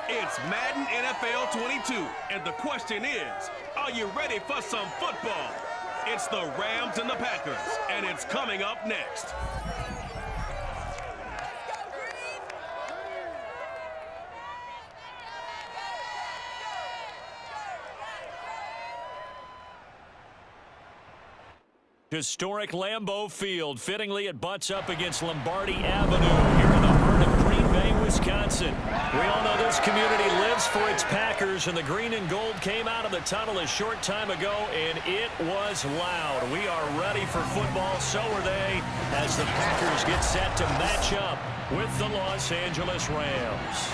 It's Madden NFL 22, and the question is, are you ready for some football? It's the Rams and the Packers, and it's coming up next. Historic Lambeau Field. Fittingly, it butts up against Lombardi Avenue here in the heart of Green Bay, Wisconsin. We all know this community lives for its Packers, and the green and gold came out of the tunnel a short time ago, and it was loud. We are ready for football, so are they, as the Packers get set to match up with the Los Angeles Rams.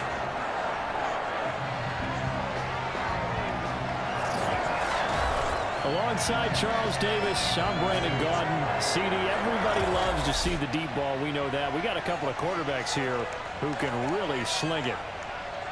Alongside Charles Davis, I'm Brandon Gaudin. CD, everybody loves to see the deep ball. We know that. We got a couple of quarterbacks here who can really sling it.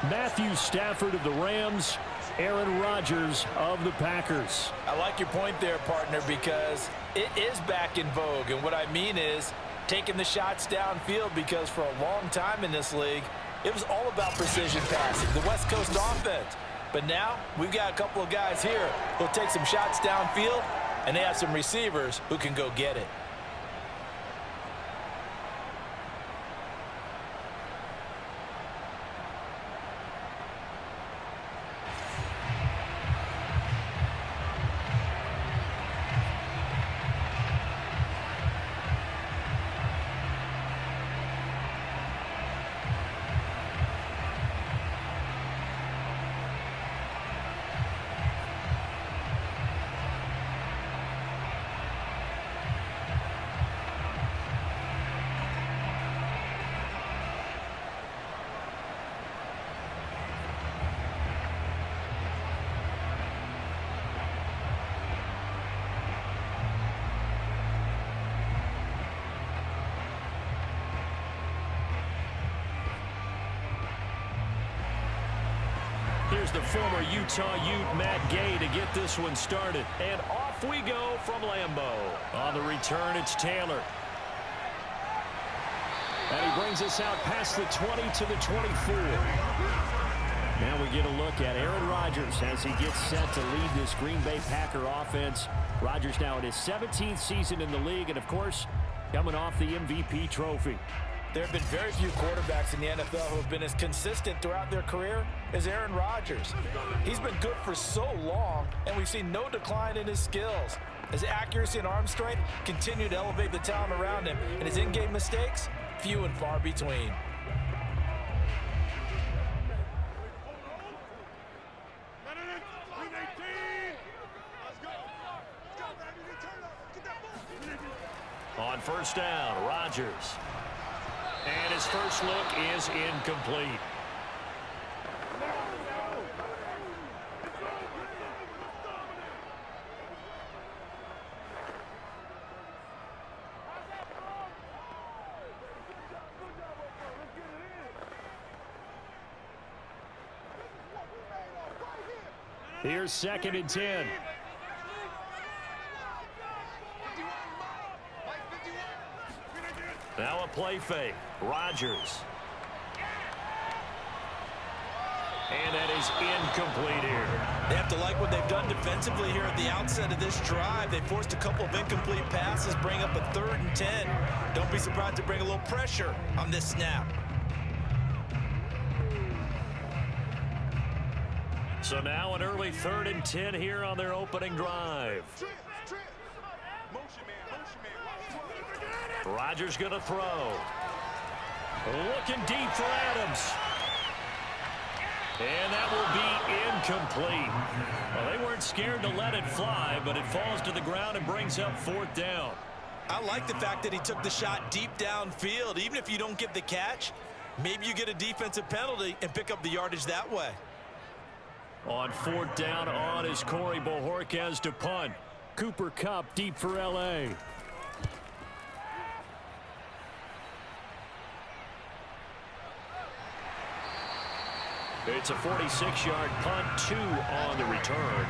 Matthew Stafford of the Rams, Aaron Rodgers of the Packers. I like your point there, partner, because it is back in vogue. And what I mean is taking the shots downfield, because for a long time in this league, it was all about precision passing, the West Coast offense. But now we've got a couple of guys here who'll take some shots downfield, and they have some receivers who can go get it. Here's the former Utah Ute, Matt Gay, to get this one started. And off we go from Lambeau. On the return, it's Taylor. And he brings us out past the 20 to the 24. Now we get a look at Aaron Rodgers as he gets set to lead this Green Bay Packer offense. Rodgers now in his 17th season in the league, and of course, coming off the MVP trophy. There have been very few quarterbacks in the NFL who have been as consistent throughout their career as Aaron Rodgers. He's been good for so long, and we've seen no decline in his skills. His accuracy and arm strength continue to elevate the talent around him, and his in-game mistakes, few and far between. On first down, Rodgers. And his first look is incomplete. Here's 2nd and 10. Now a play fake. Rodgers. And that is incomplete here. They have to like what they've done defensively here at the outset of this drive. They forced a couple of incomplete passes, bring up a 3rd and 10. Don't be surprised to bring a little pressure on this snap. So now an early 3rd and 10 here on their opening drive. Rodgers going to throw. Looking deep for Adams. And that will be incomplete. Well, they weren't scared to let it fly, but it falls to the ground and brings up 4th down. I like the fact that he took the shot deep downfield. Even if you don't get the catch, maybe you get a defensive penalty and pick up the yardage that way. On 4th down on is Corey Bojorquez to punt. Cooper Kupp deep for L.A. It's a 46-yard punt, 2 on the return.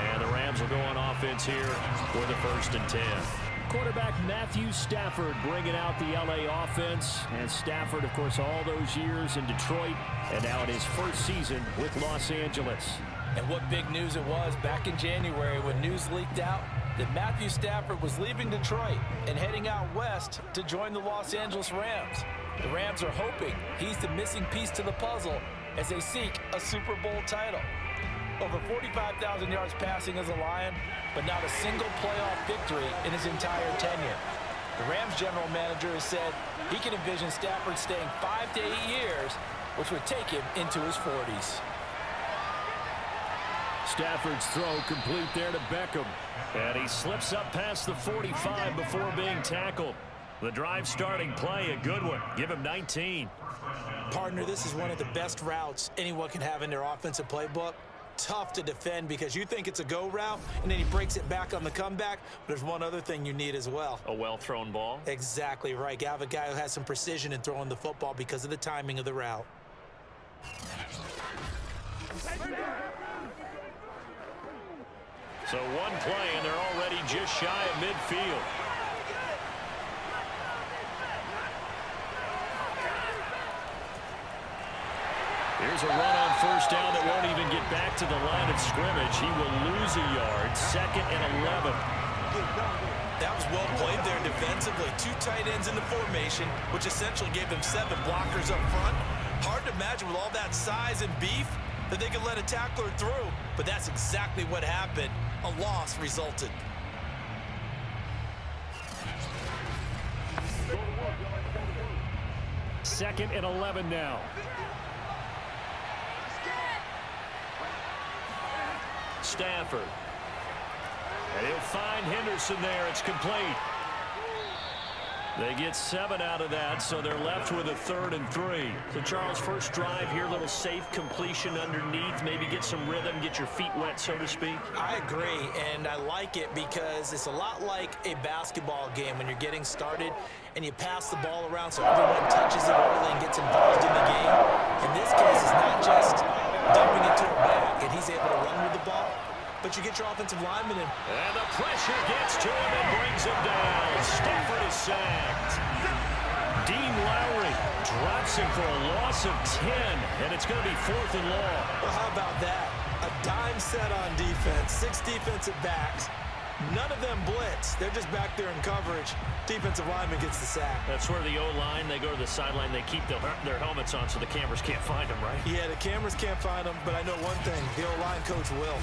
And the Rams will go on offense here for the 1st and 10. Quarterback Matthew Stafford bringing out the LA offense. And Stafford, of course, all those years in Detroit, and now in his first season with Los Angeles. And what big news it was back in January when news leaked out that Matthew Stafford was leaving Detroit and heading out west to join the Los Angeles Rams. The Rams are hoping he's the missing piece to the puzzle as they seek a Super Bowl title. Over 45,000 yards passing as a Lion, but not a single playoff victory in his entire tenure. The Rams general manager has said he can envision Stafford staying 5 to 8 years, which would take him into his 40s. Stafford's throw complete there to Beckham. And he slips up past the 45 before being tackled. The drive starting play, a good one. Give him 19. Partner, this is one of the best routes anyone can have in their offensive playbook. Tough to defend because you think it's a go route, and then he breaks it back on the comeback. But there's one other thing you need as well. A well-thrown ball? Exactly right. You have a guy who has some precision in throwing the football because of the timing of the route. So one play, and they're already just shy of midfield. Here's a run on first down that won't even get back to the line of scrimmage. He will lose a yard. 2nd and 11. That was well played there defensively. 2 tight ends in the formation, which essentially gave them 7 blockers up front. Hard to imagine with all that size and beef that they could let a tackler through, but that's exactly what happened. A loss resulted. Second and 11 now. Stafford. And he'll find Henderson there. It's complete. They get 7 out of that, so they're left with a 3rd and 3. So, Charles, first drive here, little safe completion underneath. Maybe get some rhythm, get your feet wet, so to speak. I agree, and I like it because it's a lot like a basketball game when you're getting started and you pass the ball around so everyone touches it early and gets involved in the game. In this case, it's not just dumping it to a back and he's able to run with the ball, but you get your offensive lineman in. And the pressure gets to him and brings him down. Stafford is sacked. Dean Lowry drops him for a loss of 10, and it's going to be 4th and long. Well, how about that? A dime set on defense, 6 defensive backs. None of them blitz. They're just back there in coverage. Defensive lineman gets the sack. That's where the O-line, they go to the sideline, they keep their helmets on so the cameras can't find them, right? Yeah, the cameras can't find them, but I know one thing. The O-line coach will.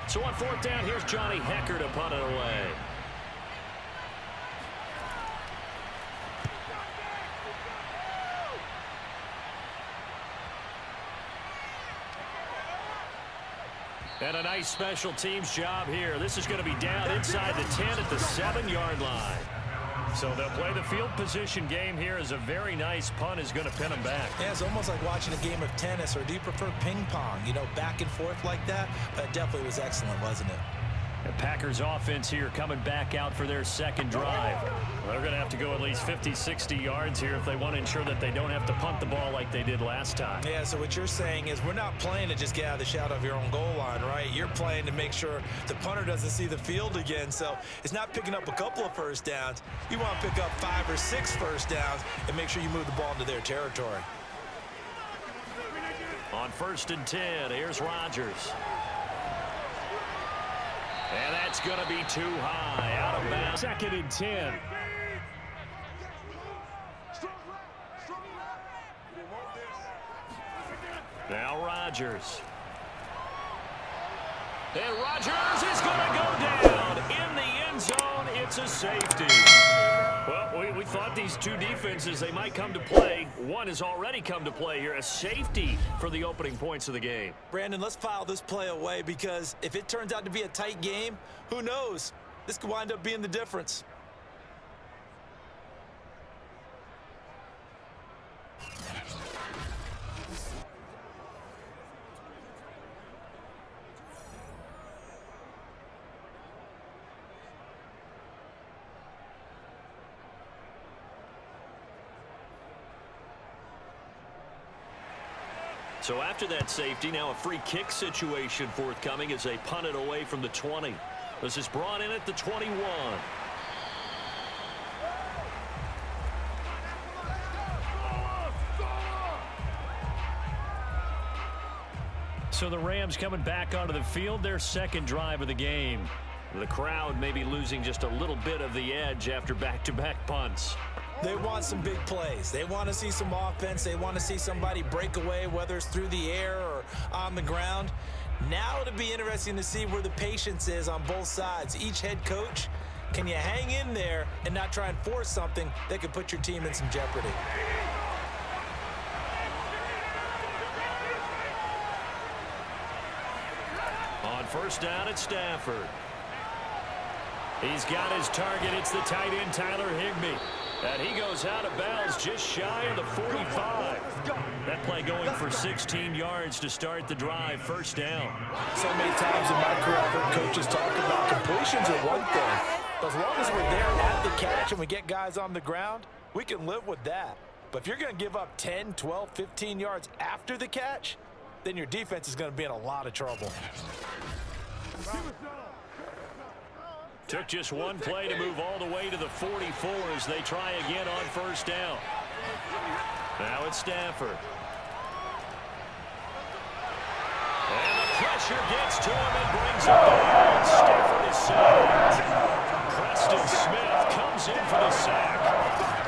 So on 4th down, here's Johnny Hecker to punt it away. And a nice special teams job here. This is going to be down inside the 10 at the 7-yard line. So they'll play the field position game here as a very nice punt is going to pin them back. Yeah, it's almost like watching a game of tennis, or do you prefer ping pong? You know, back and forth like that? That definitely was excellent, wasn't it? The Packers offense here coming back out for their second drive. They're going to have to go at least 50, 60 yards here if they want to ensure that they don't have to punt the ball like they did last time. Yeah, so what you're saying is we're not playing to just get out of the shadow of your own goal line, right? You're playing to make sure the punter doesn't see the field again. So it's not picking up a couple of first downs. You want to pick up 5 or 6 first downs and make sure you move the ball into their territory. On 1st and 10, here's Rodgers. And that's going to be too high. Out of bounds. 2nd and 10. Now Rodgers. And Rodgers is going to go down in the end zone. It's a safety. Well, we thought these two defenses, they might come to play. One has already come to play here. A safety for the opening points of the game. Brandon, let's file this play away because if it turns out to be a tight game, who knows? This could wind up being the difference. So after that safety, now a free kick situation forthcoming as they punt it away from the 20. This is brought in at the 21. So the Rams coming back onto the field, their second drive of the game. The crowd may be losing just a little bit of the edge after back-to-back punts. They want some big plays. They want to see some offense. They want to see somebody break away, whether it's through the air or on the ground. Now it'll be interesting to see where the patience is on both sides. Each head coach, can you hang in there and not try and force something that could put your team in some jeopardy? On first down, it's Stafford. He's got his target. It's the tight end, Tyler Higbee. And he goes out of bounds just shy of the 45. That play going for 16 yards to start the drive. First down. So many times in my career, I've heard coaches talk about completions are one thing. But as long as we're there at the catch and we get guys on the ground, we can live with that. But if you're going to give up 10, 12, 15 yards after the catch, then your defense is going to be in a lot of trouble. Took just one play to move all the way to the 44 as they try again on first down. Now it's Stafford. And the pressure gets to him and brings him down. Stafford is sacked. Preston Smith comes in for the sack.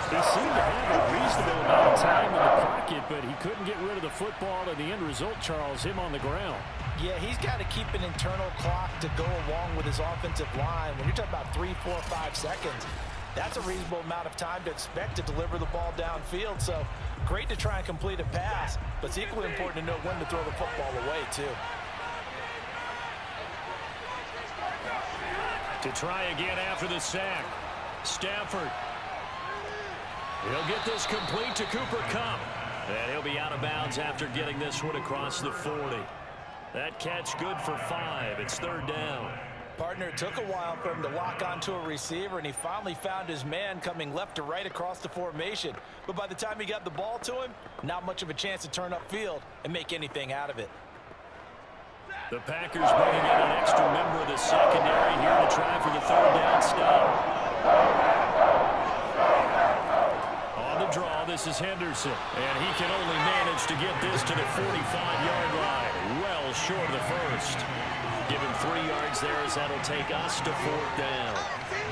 He seemed to have a reasonable amount of time in the pocket, but he couldn't get rid of the football, and the end result, Charles, him on the ground. Yeah, he's got to keep an internal clock to go along with his offensive line. When you're talking about 3, 4, 5 seconds, that's a reasonable amount of time to expect to deliver the ball downfield. So great to try and complete a pass, but it's equally important to know when to throw the football away, too. To try again after the sack. Stafford. He'll get this complete to Cooper Kupp. And he'll be out of bounds after getting this one across the 40. That catch good for 5. It's third down. Partner, it took a while for him to lock onto a receiver, and he finally found his man coming left to right across the formation. But by the time he got the ball to him, not much of a chance to turn upfield and make anything out of it. The Packers bringing in an extra member of the secondary here to try for the third down stop. On the draw, this is Henderson, and he can only manage to get this to the 45-yard line, well short of the first. Give him 3 yards there as that'll take us to fourth down.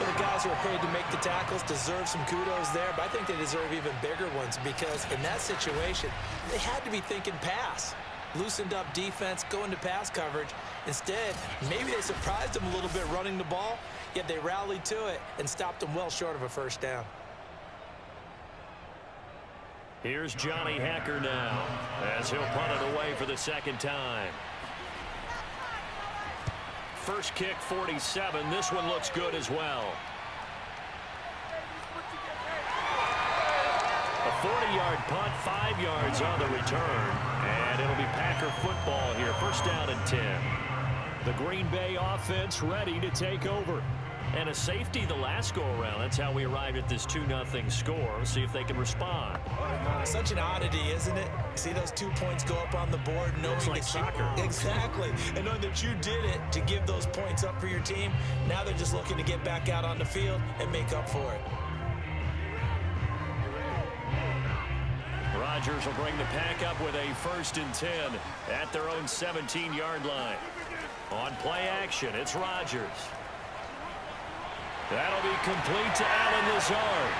Well, the guys who are paid to make the tackles deserve some kudos there, but I think they deserve even bigger ones because in that situation, they had to be thinking pass. Loosened up defense, going to pass coverage. Instead, maybe they surprised them a little bit running the ball, yet they rallied to it and stopped them well short of a first down. Here's Johnny Hacker now as he'll punt it away for the second time. First kick, 47. This one looks good as well. A 40-yard punt, 5 yards on the return. And it'll be Packer football here. First down and 10. The Green Bay offense ready to take over. And a safety the last go-around. That's how we arrived at this 2-0 score. Let's see if they can respond. Such an oddity, isn't it? See those 2 points go up on the board, knowing Looks like that soccer. Exactly. And knowing that you did it to give those points up for your team. Now they're just looking to get back out on the field and make up for it. Rodgers will bring the Pack up with a 1st and 10 at their own 17-yard line. On play action, it's Rodgers. That'll be complete to Allen Lazard.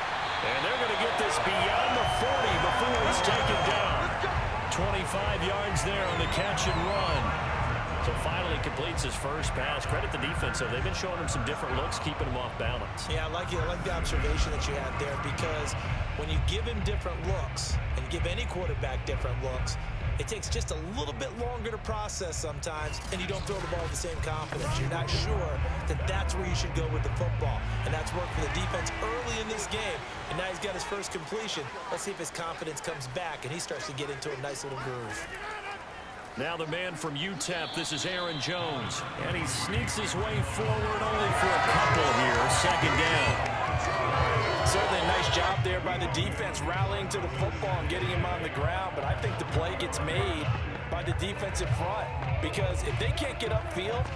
And they're going to get this beyond the 40 before he's taken down. 25 yards there on the catch and run. So finally completes his first pass. Credit the defense, though. They've been showing him some different looks, keeping him off balance. Yeah, I like the observation that you had there because when you give him different looks and give any quarterback different looks, it takes just a little bit longer to process sometimes, and you don't throw the ball with the same confidence. You're not sure that that's where you should go with the football, and that's worked for the defense early in this game, and now he's got his first completion. Let's see if his confidence comes back, and he starts to get into a nice little groove. Now the man from UTEP, this is Aaron Jones, and he sneaks his way forward only for a couple here. Second down. Certainly a nice job there by the defense rallying to the football and getting him on the ground, but I think the play gets made by the defensive front because if they can't get upfield,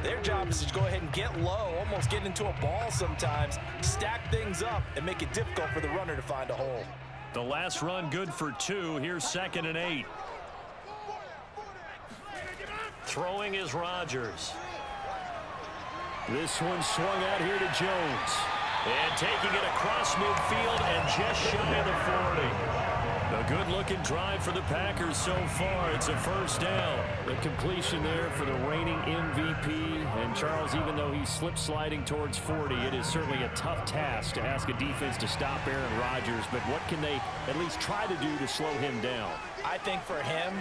their job is to go ahead and get low, almost get into a ball sometimes, stack things up, and make it difficult for the runner to find a hole. The last run good for 2. Here's 2nd and 8. Throwing is Rodgers. This one swung out here to Jones. And taking it across midfield and just shy of the 40. A good-looking drive for the Packers so far. It's a first down. The completion there for the reigning MVP. And Charles, even though he's slip-sliding towards 40, it is certainly a tough task to ask a defense to stop Aaron Rodgers. But what can they at least try to do to slow him down? I think for him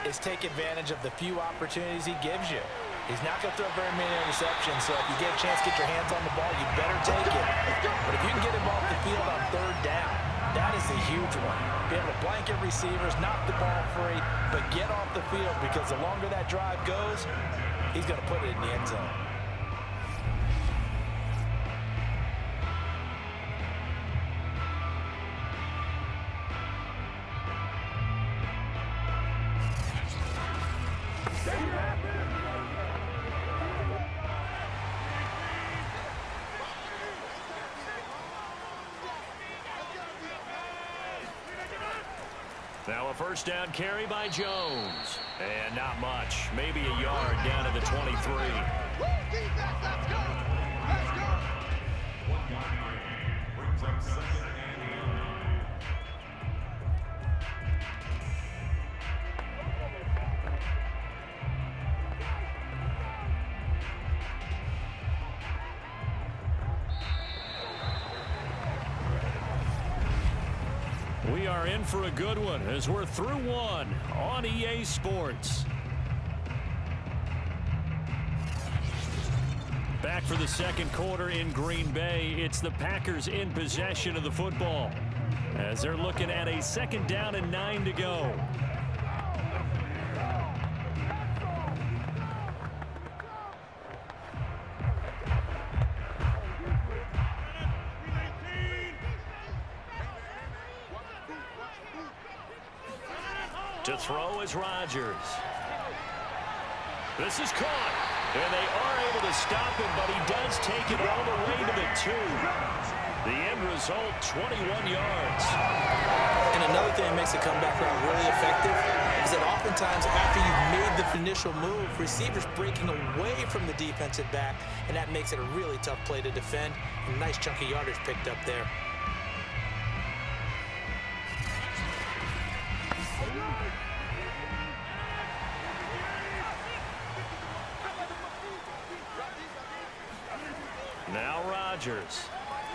is take advantage of the few opportunities he gives you. He's not going to throw very many interceptions, so if you get a chance to get your hands on the ball, you better take it. But if you can get him off the field on third down, that is a huge one. Be able to blanket receivers, knock the ball free, but get off the field, because the longer that drive goes, he's going to put it in the end zone. Now a first down carry by Jones. And not much. Maybe a yard down to the 23. We are in for a good one as we're through one on EA Sports. Back for the second quarter in Green Bay. It's the Packers in possession of the football as they're looking at a second down and 9 to go. To throw is Rodgers. This is caught. And they are able to stop him, but he does take it all the way to the 2. The end result, 21 yards. And another thing that makes a comeback route really effective is that oftentimes after you've made the initial move, receivers breaking away from the defensive back, and that makes it a really tough play to defend. A nice chunk of yardage picked up there. Now Rodgers.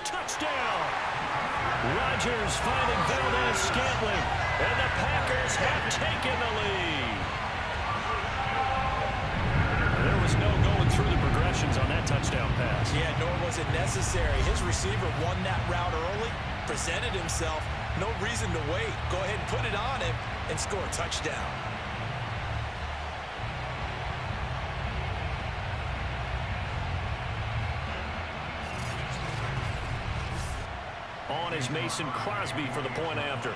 Touchdown! Rodgers finding Valdez-Scantling, and the Packers have taken the lead. There was no going through the progressions on that touchdown pass. Yeah, nor was it necessary. His receiver won that route early, presented himself, no reason to wait. Go ahead and put it on him and score a touchdown. On is Mason Crosby for the point after.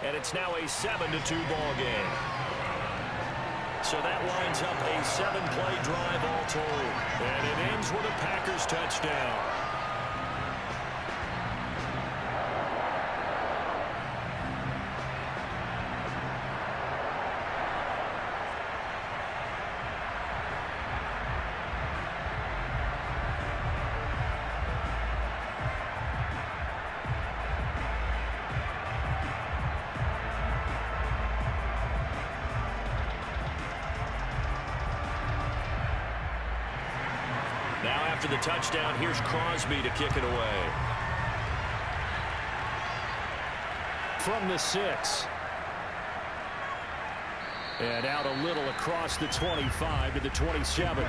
And it's now a 7-2 ball game. So that lines up a 7-play drive all told. And it ends with a Packers touchdown. Now after the touchdown, here's Crosby to kick it away. From the 6. And out a little across the 25 to the 27.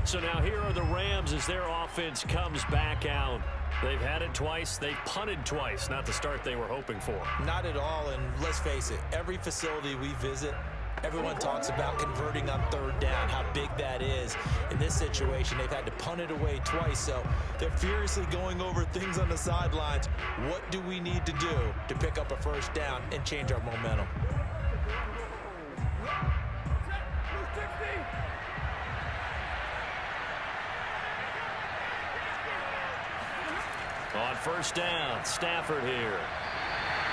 So now here are the Rams as their offense comes back out. They've had it twice. They've punted twice. Not the start they were hoping for. Not at all, and let's face it, every facility we visit, everyone talks about converting on third down, how big that is. In this situation, they've had to punt it away twice, so they're furiously going over things on the sidelines. What do we need to do to pick up a first down and change our momentum? On first down, Stafford here.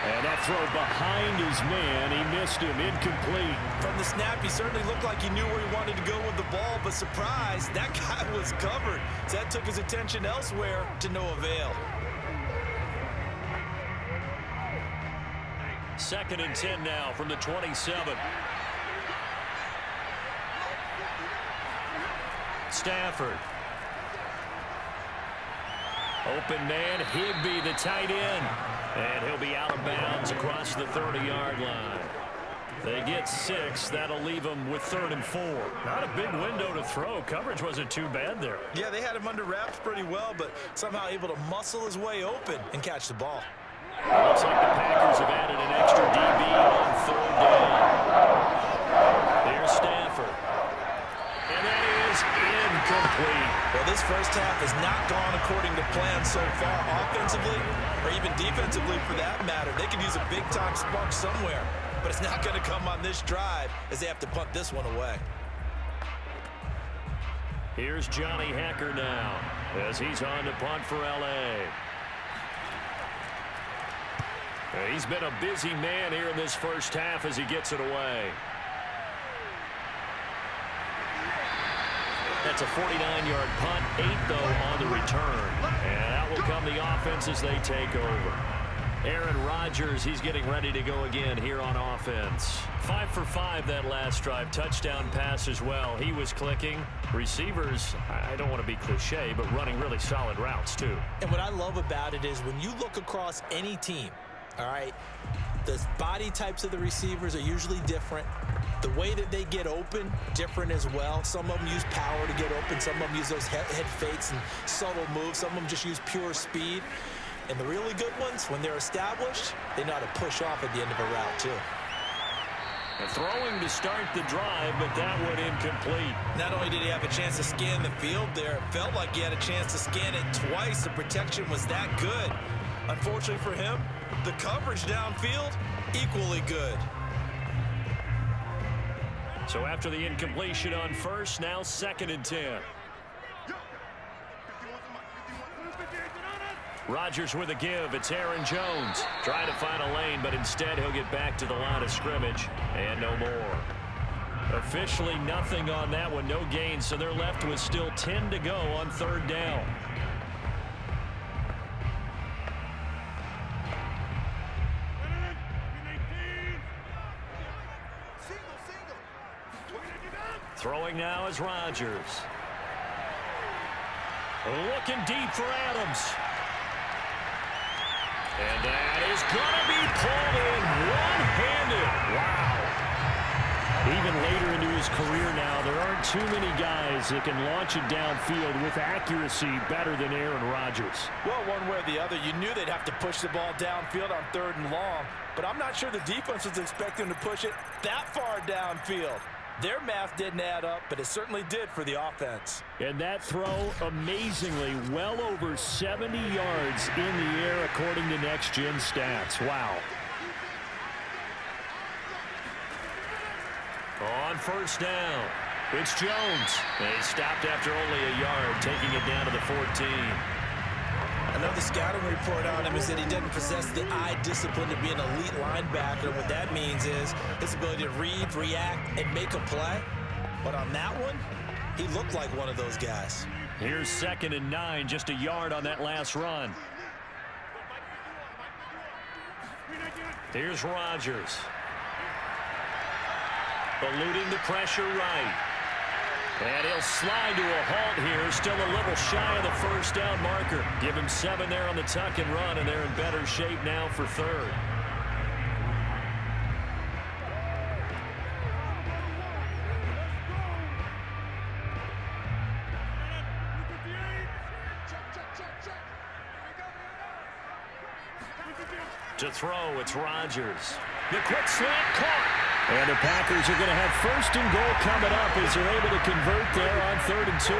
And that throw behind his man, he missed him, incomplete. From the snap, he certainly looked like he knew where he wanted to go with the ball, but surprise, that guy was covered. So that took his attention elsewhere to no avail. 2nd and 10 now from the 27. Stafford. Open man, Higbee, the tight end. And he'll be out of bounds across the 30-yard line. They get 6. That'll leave them with 3rd and 4. Not a big window to throw. Coverage wasn't too bad there. Yeah, they had him under wraps pretty well, but somehow able to muscle his way open and catch the ball. Looks like the Packers have added an extra DB on 3rd down. Here's Stafford. And that is incomplete. Well, this first half has not gone according to plan so far offensively or even defensively for that matter. They could use a big-time spark somewhere, but it's not going to come on this drive as they have to punt this one away. Here's Johnny Hacker now as he's on to punt for L.A. He's been a busy man here in this first half as he gets it away. That's a 49-yard punt, 8 though on the return. And out will come the offense as they take over. Aaron Rodgers, he's getting ready to go again here on offense. 5 for 5 that last drive. Touchdown pass as well. He was clicking. Receivers, I don't want to be cliche, but running really solid routes too. And what I love about it is when you look across any team, all right, the body types of the receivers are usually different. The way that they get open, different as well. Some of them use power to get open. Some of them use those head fakes and subtle moves. Some of them just use pure speed. And the really good ones, when they're established, they know how to push off at the end of a route, too. And throwing to start the drive, but that one incomplete. Not only did he have a chance to scan the field there, it felt like he had a chance to scan it twice. The protection was that good. Unfortunately for him, the coverage downfield, equally good. So after the incompletion on first, now 2nd and 10. Rodgers with a give. It's Aaron Jones. Trying to find a lane, but instead he'll get back to the line of scrimmage. And no more. Officially nothing on that one. No gain, so they're left with still 10 to go on 3rd down. Throwing now is Rodgers. Looking deep for Adams. And that is going to be pulled in one-handed. Wow. Even later into his career now, there aren't too many guys that can launch it downfield with accuracy better than Aaron Rodgers. Well, one way or the other, you knew they'd have to push the ball downfield on 3rd and long. But I'm not sure the defense was expecting to push it that far downfield. Their math didn't add up, but it certainly did for the offense. And that throw, amazingly, well over 70 yards in the air according to Next Gen Stats. Wow. On first down, it's Jones. He stopped after only a yard, taking it down to the 14. Another scouting report on him is that he doesn't possess the eye discipline to be an elite linebacker. What that means is his ability to read, react, and make a play. But on that one, he looked like one of those guys. Here's 2nd and 9, just a yard on that last run. Here's Rodgers. Eluding the pressure right. And he'll slide to a halt here. Still a little shy of the first down marker. Give him 7 there on the tuck and run, and they're in better shape now for 3rd. To throw, it's Rodgers. The quick slant caught. And the Packers are going to have 1st and goal coming up as they're able to convert there on 3rd and 2.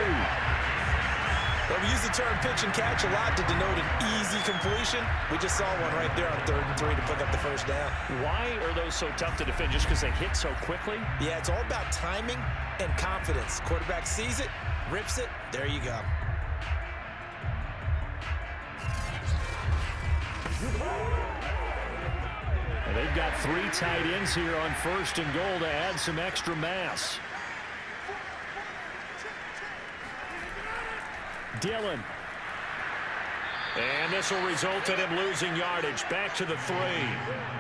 Well, we use the term pitch and catch a lot to denote an easy completion. We just saw one right there on 3rd and 3 to pick up the first down. Why are those so tough to defend? Just because they hit so quickly? Yeah, it's all about timing and confidence. Quarterback sees it, rips it, there you go. And they've got 3 tight ends here on 1st and goal to add some extra mass. Dillon. And this will result in him losing yardage. Back to the 3.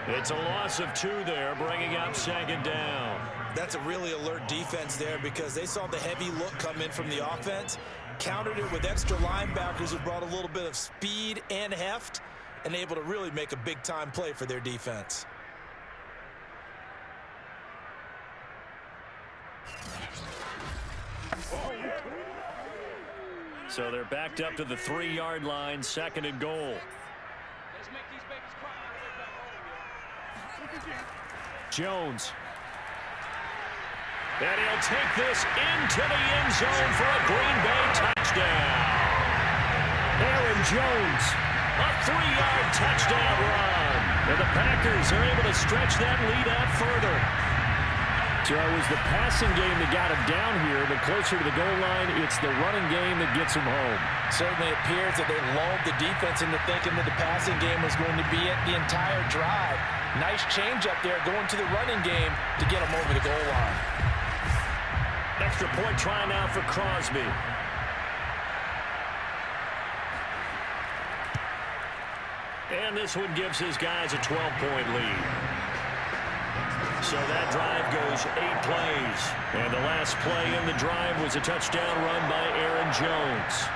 It's a loss of 2 there, bringing up 2nd down. That's a really alert defense there because they saw the heavy look come in from the offense, countered it with extra linebackers who brought a little bit of speed and heft, and able to really make a big-time play for their defense. So they're backed up to the 3-yard line, 2nd and goal. Jones. And he'll take this into the end zone for a Green Bay touchdown. Aaron Jones, a 3-yard touchdown run. And the Packers are able to stretch that lead out further. So it was the passing game that got him down here, but closer to the goal line, it's the running game that gets him home. Certainly appears that they lulled the defense into thinking that the passing game was going to be it the entire drive. Nice change up there going to the running game to get him over the goal line. Extra point try now for Crosby. And this one gives his guys a 12-point lead. So that drive goes 8 plays. And the last play in the drive was a touchdown run by Aaron Jones.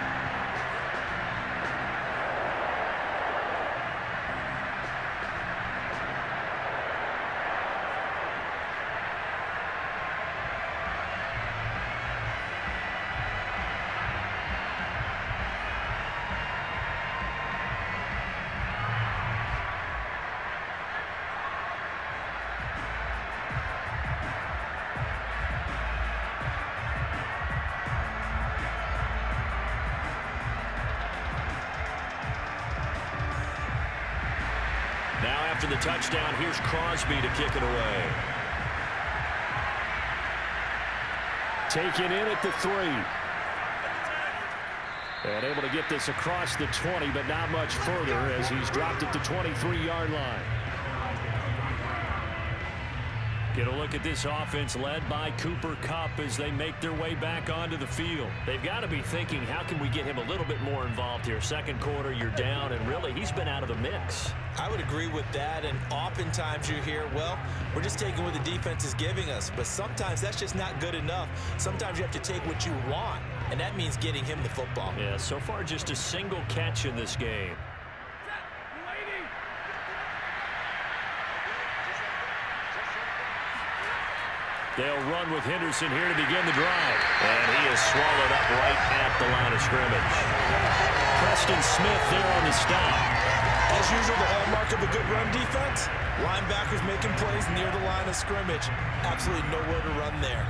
Now after the touchdown, here's Crosby to kick it away. Taken in at the 3. And able to get this across the 20, but not much further as he's dropped it to 23-yard line. Get a look at this offense led by Cooper Kupp as they make their way back onto the field. They've got to be thinking, how can we get him a little bit more involved here? Second quarter, you're down, and really, he's been out of the mix. I would agree with that, and oftentimes you hear, well, we're just taking what the defense is giving us, but sometimes that's just not good enough. Sometimes you have to take what you want, and that means getting him the football. Yeah, so far just a single catch in this game. They'll run with Henderson here to begin the drive. And he is swallowed up right at the line of scrimmage. Preston Smith there on the stop. As usual, the hallmark of a good run defense, linebackers making plays near the line of scrimmage. Absolutely nowhere to run there.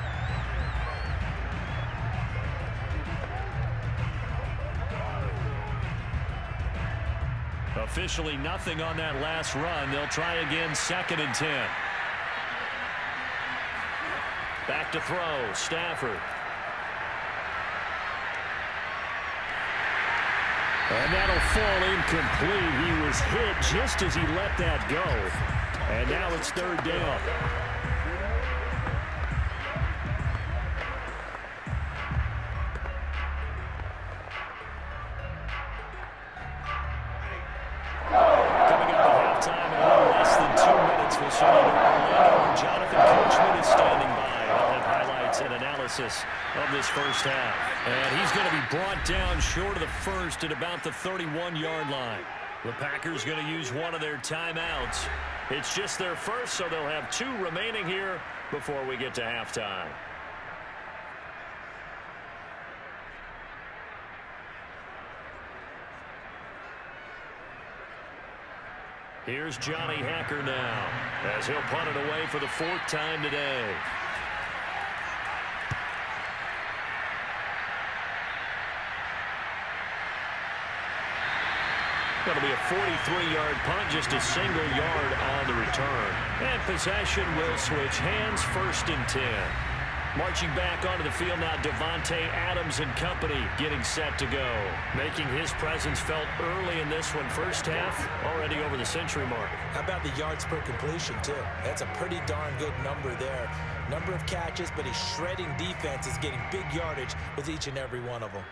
Officially nothing on that last run. They'll try again, 2nd and 10. Back to throw, Stafford. And that'll fall incomplete. He was hit just as he let that go. And now it's 3rd down. Coming up at halftime in a little less than 2 minutes, we'll see Orlando. Jonathan Coachman is standing by. And analysis of this first half. And he's going to be brought down short of the first at about the 31-yard line. The Packers going to use one of their timeouts. It's just their first, so they'll have 2 remaining here before we get to halftime. Here's Johnny Hacker now as he'll punt it away for the 4th time today. Going to be a 43-yard punt, just a single yard on the return. And possession will switch hands, 1st and 10. Marching back onto the field now, Davante Adams and company getting set to go. Making his presence felt early in this one. First half, already over the century mark. How about the yards per completion, too? That's a pretty darn good number there. Number of catches, but he's shredding defenses, getting big yardage with each and every one of them.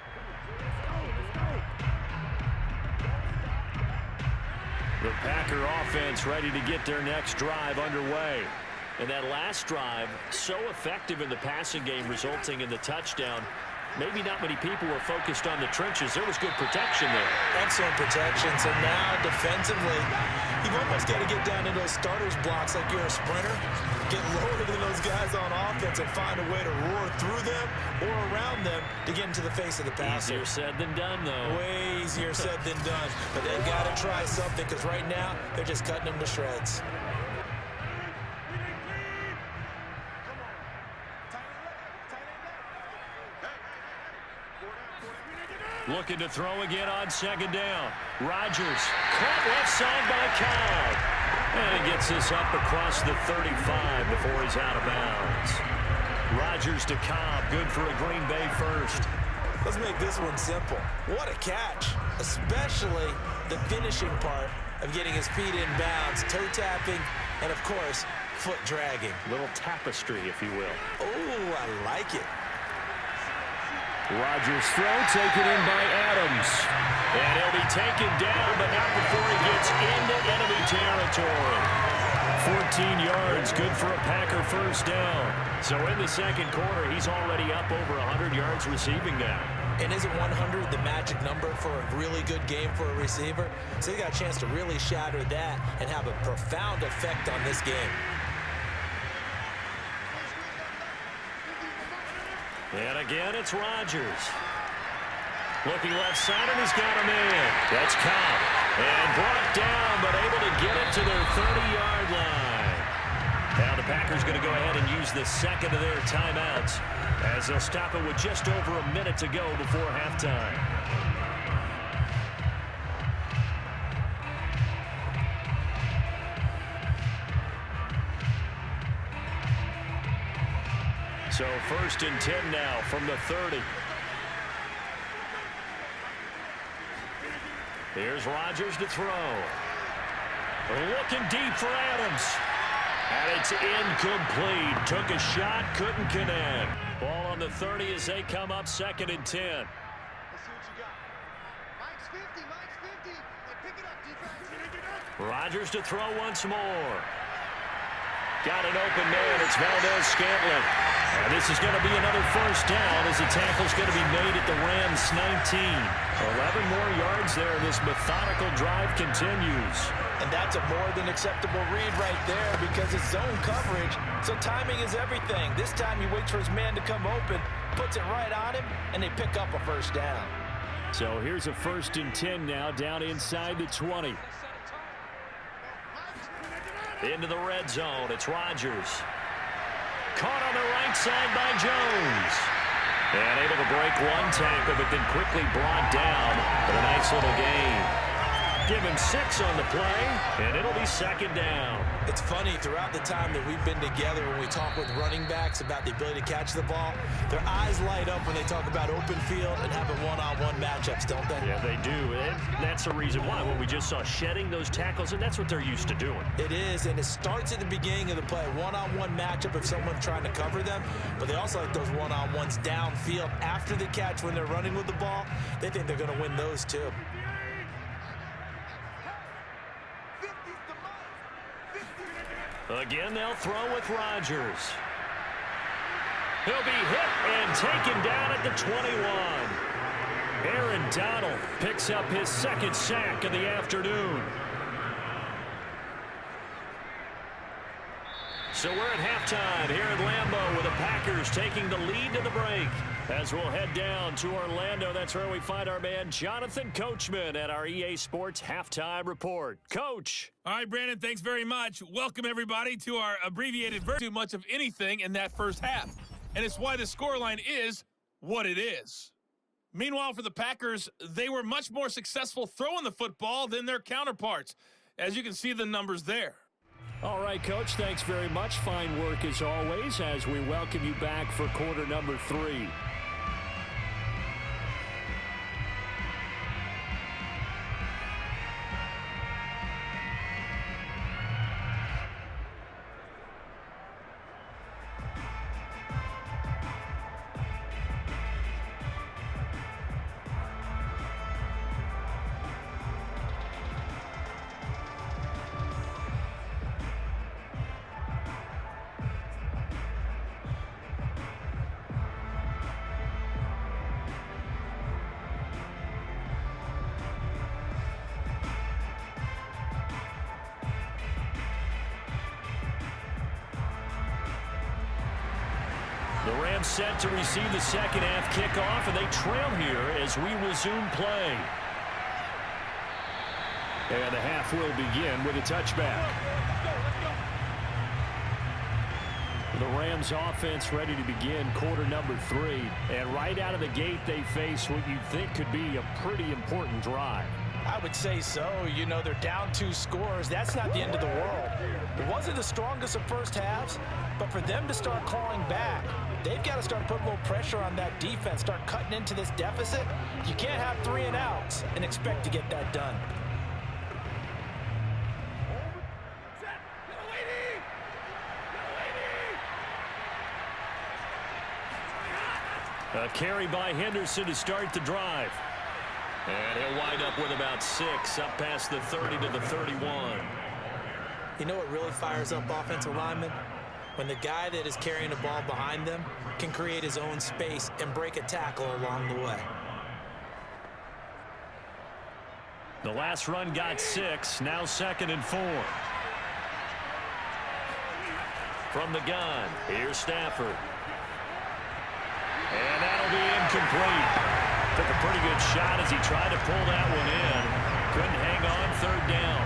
The Packer offense ready to get their next drive underway. And that last drive, so effective in the passing game, resulting in the touchdown. Maybe not many people were focused on the trenches. There was good protection there. Excellent protection. So now, defensively, you've almost got to get down into those starters blocks like you're a sprinter. Get lower than those guys on offense and find a way to roar through them or around them to get into the face of the passer. Easier said than done, though. Way easier said than done. But they've got to try something because right now, they're just cutting them to shreds. Looking to throw again on second down. Rodgers caught left side by Cobb. And he gets this up across the 35 before he's out of bounds. Rodgers to Cobb, good for a Green Bay first. Let's make this one simple. What a catch, especially the finishing part of getting his feet in bounds, toe tapping, and of course, foot dragging. Little tapestry, if you will. Oh, I like it. Rodgers' throw taken in by Adams. And he'll be taken down, but not before he gets into enemy territory. 14 yards, good for a Packer first down. So in the second quarter, he's already up over 100 yards receiving now. And isn't 100 the magic number for a really good game for a receiver? So he got a chance to really shatter that and have a profound effect on this game. And again, it's Rodgers. Looking left side, and he's got him in. That's Cobb. And brought down, but able to get it to their 30-yard line. Now the Packers going to go ahead and use the second of their timeouts as they'll stop it with just over a minute to go before halftime. So first and 10 now from the 30. Here's Rodgers to throw. Looking deep for Adams. And it's incomplete. Took a shot, couldn't connect. Ball on the 30 as they come up second and 10. Let's see what you got. Mike's 50, Mike's 50. Hey, pick it up, defense. Rodgers to throw once more. Got an open man. It's Valdez-Scantling. And this is going to be another first down as the tackle's going to be made at the Rams 19. 11 more yards there. This methodical drive continues. And that's a more than acceptable read right there because it's zone coverage, so timing is everything. This time he waits for his man to come open, puts it right on him, and they pick up a first down. So here's a first and 10 now, down inside the 20. Into the red zone, it's Rodgers. Caught on the right side by Jones. And able to break one tackle, but then quickly brought down. But a nice little gain. Give him 6 on the play, and it'll be second down. It's funny, throughout the time that we've been together, when we talk with running backs about the ability to catch the ball, their eyes light up when they talk about open field and having one-on-one matchups, don't they? Yeah, they do. And that's the reason why. When we just saw shedding those tackles, and that's what they're used to doing. It is, and it starts at the beginning of the play. One-on-one matchup if someone's trying to cover them, but they also like those one-on-ones downfield after the catch when they're running with the ball. They think they're going to win those too. Again, they'll throw with Rodgers. He'll be hit and taken down at the 21. Aaron Donald picks up his second sack of the afternoon. So we're at halftime here at Lambeau with the Packers taking the lead to the break. As we'll head down to Orlando, that's where we find our man Jonathan Coachman at our EA Sports Halftime Report. Coach. All right, Brandon, thanks very much. Welcome, everybody, to our abbreviated version. Too much of anything in that first half, and it's why the scoreline is what it is. Meanwhile, for the Packers, they were much more successful throwing the football than their counterparts, as you can see the numbers there. All right, Coach, thanks very much. Fine work as always as we welcome you back for quarter number 3. The Rams set to receive the second half kickoff, and they trail here as we resume play. And the half will begin with a touchback. The Rams offense ready to begin quarter number 3. And right out of the gate, they face what you'd think could be a pretty important drive. I would say so. You know, they're down 2 scores. That's not the end of the world. It wasn't the strongest of first halves, but for them to start clawing back, they've got to start putting a little pressure on that defense, start cutting into this deficit. You can't have 3 and outs and expect to get that done. A carry by Henderson to start the drive. And he'll wind up with about 6, up past the 30 to the 31. You know what really fires up offensive linemen? When the guy that is carrying the ball behind them can create his own space and break a tackle along the way. The last run got 6, now 2nd and 4. From the gun, here's Stafford. And that'll be incomplete. Took a pretty good shot as he tried to pull that one in. Couldn't hang on, 3rd down.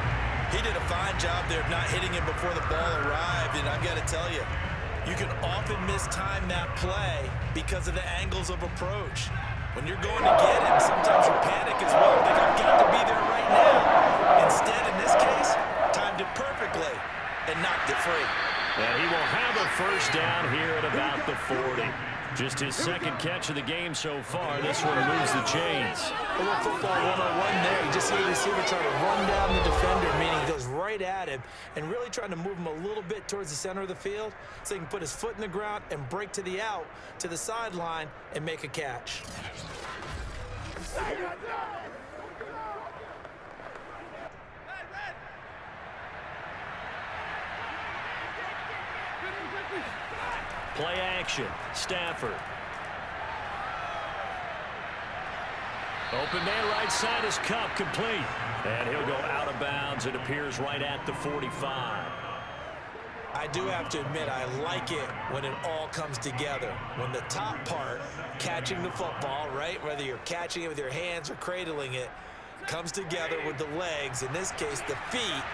He did a fine job there of not hitting him before the ball arrived, and I've got to tell you, you can often mistime that play because of the angles of approach. When you're going to get him, sometimes you panic as well. Think, I've got to be there right now. Instead, in this case, timed it perfectly and knocked it free. And he will have a 1st down here at about the 40. Just his 2nd catch of the game so far. This one moves the chains. A little football 101 there. You just see the receiver trying to run down the defender, meaning he goes right at him and really trying to move him a little bit towards the center of the field so he can put his foot in the ground and break to the out, to the sideline, and make a catch. Play action. Stafford. Open man right side is Kupp, complete. And he'll go out of bounds. It appears right at the 45. I do have to admit, I like it when it all comes together. When the top part, catching the football, right, whether you're catching it with your hands or cradling it, comes together with the legs, in this case the feet,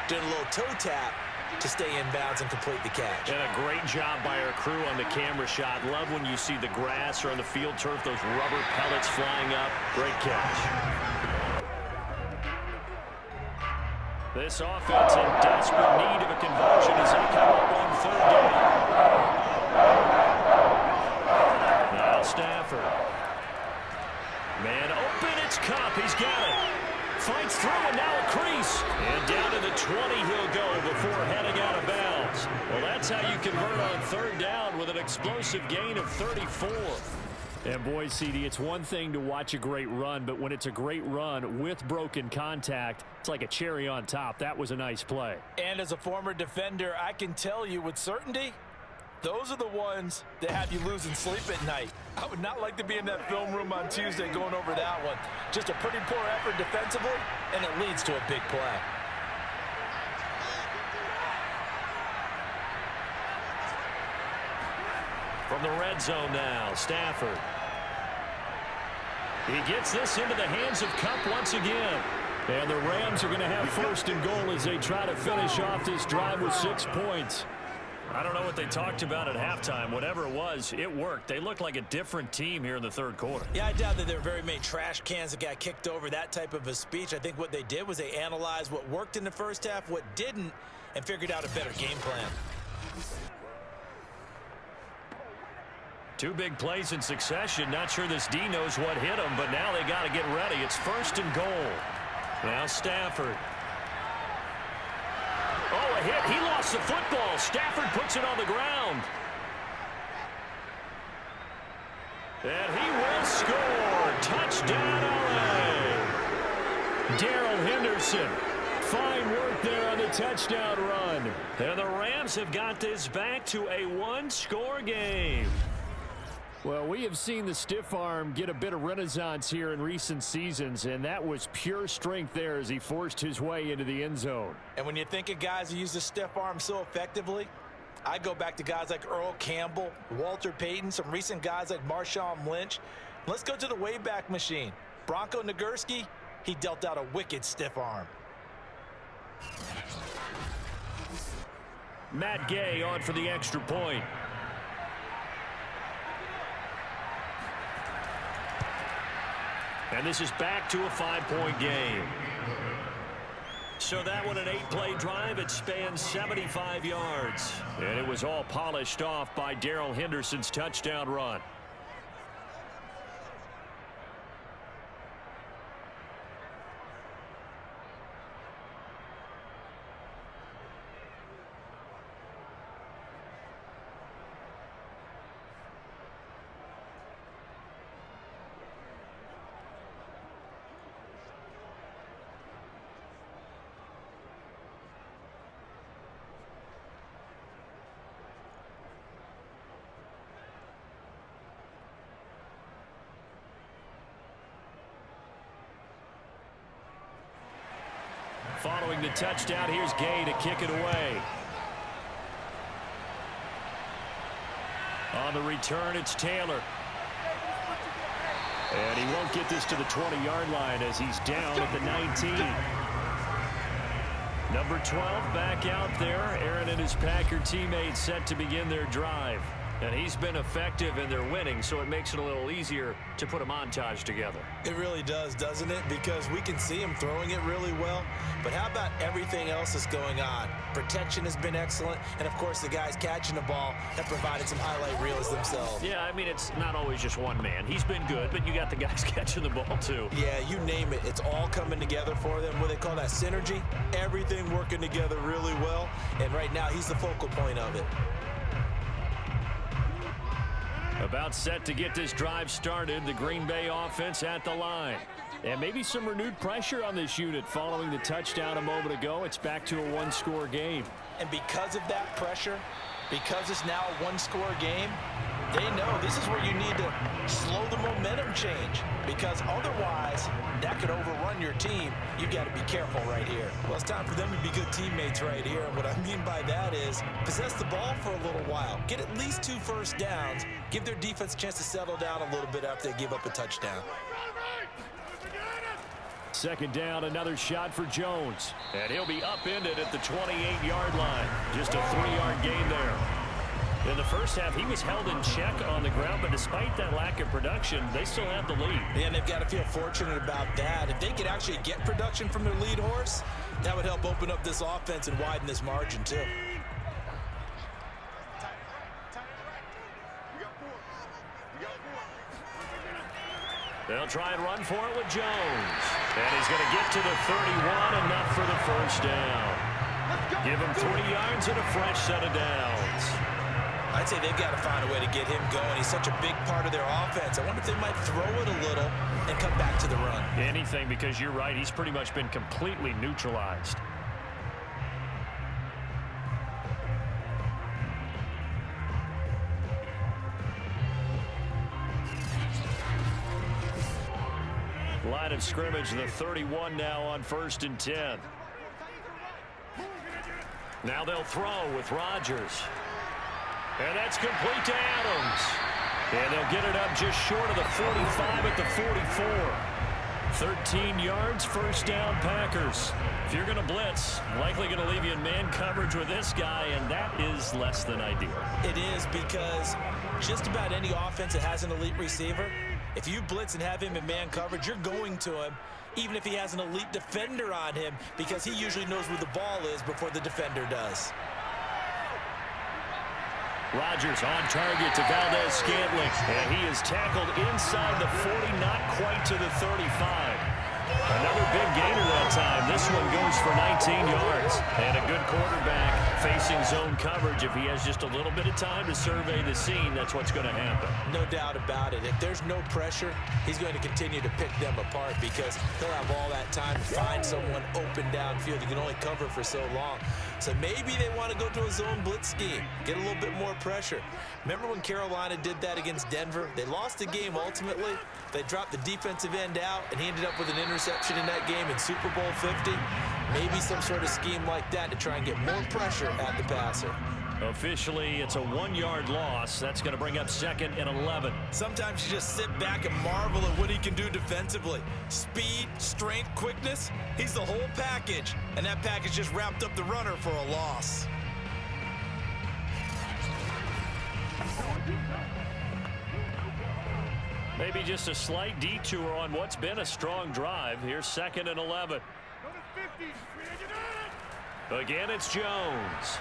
doing a little toe tap to stay in bounds and complete the catch. And a great job by our crew on the camera shot. Love when you see the grass or on the field turf, those rubber pellets flying up. Great catch. This offense in desperate need of a conversion as they come up on 3rd down. Now Stafford. Man open, it's Kupp. He's got it. Fights through and now a crease. And down to the 20 he'll go before heading out of bounds. Well, that's how you convert on 3rd down with an explosive gain of 34. And boy, CD, it's one thing to watch a great run, but when it's a great run with broken contact, it's like a cherry on top. That was a nice play. And as a former defender, I can tell you with certainty, those are the ones that have you losing sleep at night. I would not like to be in that film room on Tuesday going over that one. Just a pretty poor effort defensively, and it leads to a big play. From the red zone now, Stafford. He gets this into the hands of Kupp once again. And the Rams are going to have 1st and goal as they try to finish off this drive with 6 points. I don't know what they talked about at halftime. Whatever it was, it worked. They looked like a different team here in the 3rd quarter. Yeah, I doubt that there were very many trash cans that got kicked over, that type of a speech. I think what they did was they analyzed what worked in the first half, what didn't, and figured out a better game plan. Two big plays in succession. Not sure this D knows what hit him, but now they got to get ready. It's 1st and goal. Now Stafford. Oh, a hit. He lost the football. Stafford puts it on the ground. And he will score. Touchdown, LA. Darrell Henderson. Fine work there on the touchdown run. And the Rams have got this back to a one-score game. Well, we have seen the stiff arm get a bit of renaissance here in recent seasons, and that was pure strength there as he forced his way into the end zone. And when you think of guys who use the stiff arm so effectively, I go back to guys like Earl Campbell, Walter Payton, some recent guys like Marshawn Lynch. Let's go to the Wayback Machine. Bronco Nagurski, he dealt out a wicked stiff arm. Matt Gay on for the extra point. And this is back to a 5-point game. So that one, an 8-play drive. It spans 75 yards. And it was all polished off by Darrell Henderson's touchdown run. Following the touchdown, here's Gay to kick it away. On the return, it's Taylor. And he won't get this to the 20-yard line as he's down at the 19. Number 12 back out there. Aaron and his Packer teammates set to begin their drive. And he's been effective and they're winning, so it makes it a little easier to put a montage together. It really does, doesn't it? Because we can see him throwing it really well. But how about everything else that's going on? Protection has been excellent. And, of course, the guys catching the ball have provided some highlight reels themselves. Yeah, I mean, it's not always just one man. He's been good, but you got the guys catching the ball, too. Yeah, you name it. It's all coming together for them. What they call that synergy. Everything working together really well. And right now, he's the focal point of it. About set to get this drive started, the Green Bay offense at the line. And maybe some renewed pressure on this unit following the touchdown a moment ago. It's back to a one-score game. And because of that pressure, because it's now a one-score game, they know this is where you need to slow the momentum change. Because otherwise, that could overrun your team. You've got to be careful right here. Well, it's time for them to be good teammates right here. And what I mean by that is possess the ball for a little while. Get at least 2 first downs. Give their defense a chance to settle down a little bit after they give up a touchdown. Second down, another shot for Jones. And he'll be upended at the 28-yard line. Just a 3-yard gain there. In the first half, he was held in check on the ground, but despite that lack of production, they still have the lead. Yeah, and they've got to feel fortunate about that. If they could actually get production from their lead horse, that would help open up this offense and widen this margin, too. They'll try and run for it with Jones. And he's going to get to the 31, enough for the first down. Give him 3 yards and a fresh set of downs. I'd say they've got to find a way to get him going. He's such a big part of their offense. I wonder if they might throw it a little and come back to the run. Anything, because you're right. He's pretty much been completely neutralized. Line of scrimmage, the 31 now on 1st and 10. Now they'll throw with Rodgers. And that's complete to Adams. And they'll get it up just short of the 45 at the 44. 13 yards, first down, Packers. If you're going to blitz, likely going to leave you in man coverage with this guy, and that is less than ideal. It is, because just about any offense that has an elite receiver, If you blitz and have him in man coverage, you're going to him, even if he has an elite defender on him, because he usually knows where the ball is before the defender does. Rodgers on target to Valdez-Scantling, and he is tackled inside the 40, not quite to the 35. Another big gainer that time. This one goes for 19 yards. And a good quarterback facing zone coverage. If he has just a little bit of time to survey the scene, that's what's going to happen. No doubt about it. If there's no pressure, he's going to continue to pick them apart because he'll have all that time to find someone open downfield. He can only cover for so long. So maybe they want to go to a zone blitz scheme, get a little bit more pressure. Remember when Carolina did that against Denver? They lost the game ultimately. They dropped the defensive end out, and he ended up with an interception in that game in Super Bowl 50. Maybe some sort of scheme like that to try and get more pressure at the passer. Officially, it's a 1-yard loss. That's going to bring up 2nd and 11. Sometimes you just sit back and marvel at what he can do defensively. Speed, strength, quickness, he's the whole package. And that package just wrapped up the runner for a loss. Maybe just a slight detour on what's been a strong drive. Here's 2nd and 11. Again, it's Jones.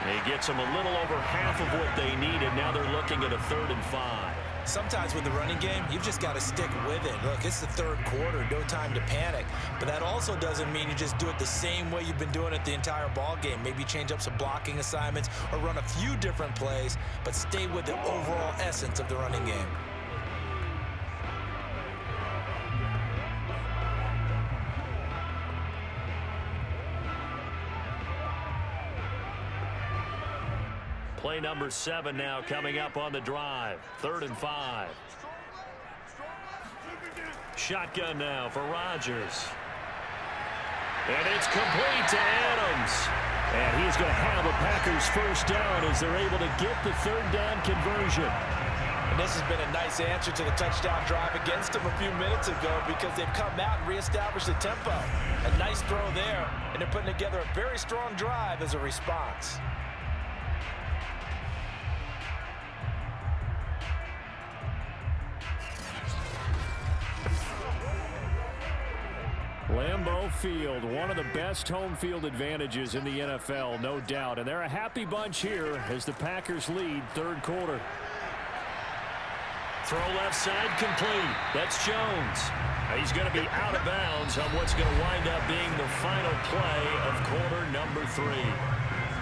He gets them a little over half of what they needed. Now they're looking at a 3rd and 5. Sometimes with the running game, you've just got to stick with it. Look, it's the 3rd quarter, no time to panic. But that also doesn't mean you just do it the same way you've been doing it the entire ball game. Maybe change up some blocking assignments or run a few different plays, but stay with the overall essence of the running game. Play number 7 now coming up on the drive. 3rd and 5. Shotgun now for Rodgers. And it's complete to Adams. And he's going to have a Packers first down as they're able to get the 3rd down conversion. And this has been a nice answer to the touchdown drive against them a few minutes ago because they've come out and reestablished the tempo. A nice throw there, and they're putting together a very strong drive as a response. Lambeau Field, one of the best home field advantages in the NFL, no doubt. And they're a happy bunch here as the Packers lead 3rd quarter. Throw left side complete. That's Jones. He's going to be out of bounds on what's going to wind up being the final play of quarter number 3.